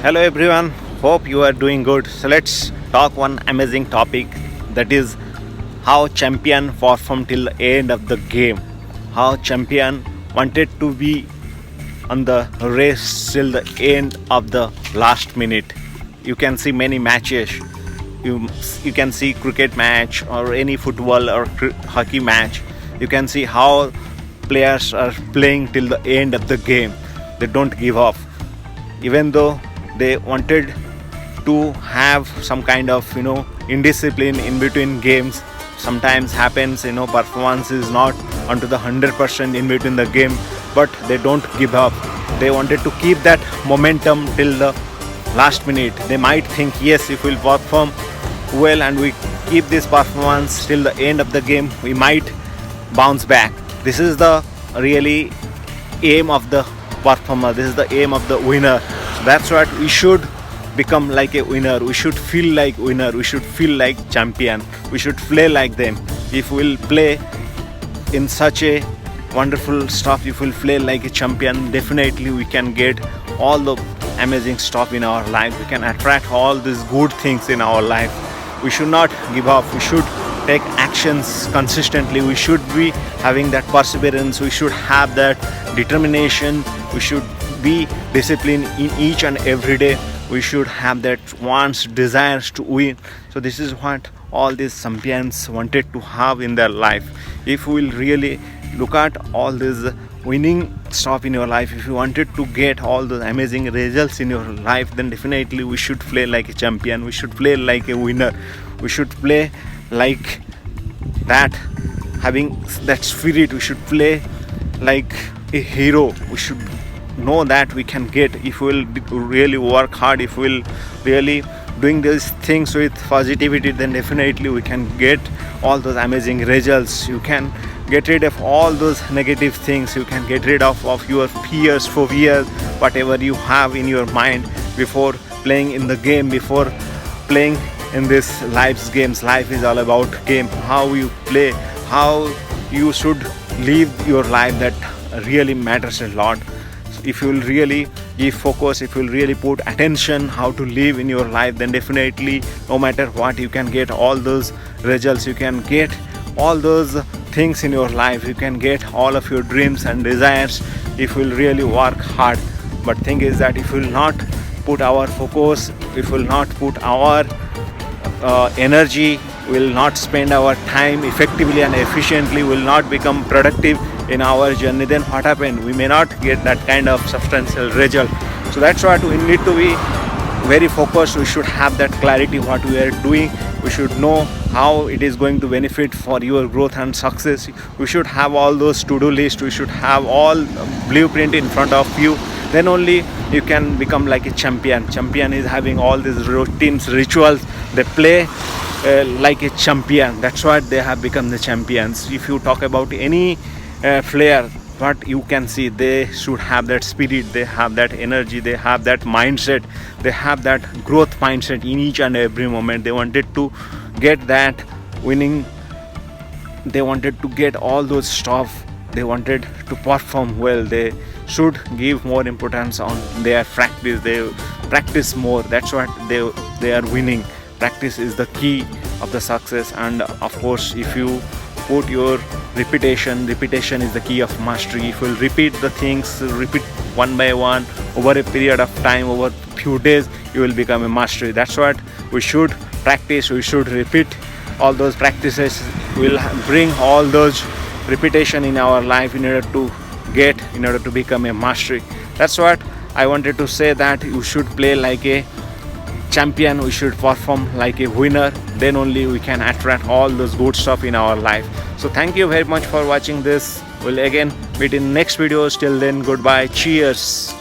Hello everyone, hope you are doing good. So let's talk one amazing topic, that is how champion performed till the end of the game. How champion wanted to be on the race till the end of the last minute. You can see many matches. You can see cricket match or any football or hockey match. You can see how players are playing till the end of the game. They don't give up, even though they wanted to have some kind of indiscipline in between games. Sometimes happens, performance is not onto the 100% in between the game, but they don't give up. They wanted to keep that momentum till the last minute. They might think, yes, if we'll perform well and we keep this performance till the end of the game, we might bounce back. This is the really aim of the performer. This is the aim of the winner. That's what we should become, like a winner. We should feel like winner. We should feel like champion. We should play like them. If we'll play in such a wonderful stuff, if we'll play like a champion, definitely we can get all the amazing stuff in our life. We can attract all these good things in our life. We should not give up. We should take actions consistently. We should be having that perseverance. We should have that determination. We should be disciplined in each and every day. We should have that wants, desires to win. So this is what all these champions wanted to have in their life. If we will really look at all this winning stuff in your life, if you wanted to get all those amazing results in your life, then definitely we should play like a champion. We should play like a winner. We should play like that, having that spirit. We should play like a hero. We should know that we can get, if we'll really work hard, if we'll really doing these things with positivity, then definitely we can get all those amazing results. You can get rid of all those negative things. You can get rid of your fears, phobias, whatever you have in your mind before playing in the game, before playing in this life's games. Life is all about game, how you play, how you should live your life. That really matters a lot. If you will really give focus, if you will really put attention how to live in your life, then definitely no matter what, you can get all those results. You can get all those things in your life. You can get all of your dreams and desires if you will really work hard. But thing is that if we will not put our focus, if we will not put our energy, will not spend our time effectively and efficiently, will not become productive in our journey, then what happened? We may not get that kind of substantial result. So that's what we need to be very focused. We should have that clarity what we are doing. We should know how it is going to benefit for your growth and success. We should have all those to-do lists. We should have all blueprint in front of you. Then only you can become like a champion. Champion is having all these routines, rituals. They play like a champion. That's what they have become, the champions. If you talk about any player, what you can see, they should have that spirit, they have that energy, they have that mindset, they have that growth mindset in each and every moment. They wanted to get that winning. They wanted to get all those stuff. They wanted to perform well. They should give more importance on their practice. They practice more. That's what they are winning. Practice is the key of the success. And of course, if you put your repetition is the key of mastery. If you repeat the things, repeat one by one over a period of time, over a few days, you will become a mastery. That's what we should practice. We should repeat all those practices. We'll bring all those repetition in our life in order to become a mastery. That's what I wanted to say, that you should play like a champion. We should perform like a winner. Then only we can attract all those good stuff in our life. So thank you very much for watching this. We'll again meet in next videos. Till then, goodbye. Cheers.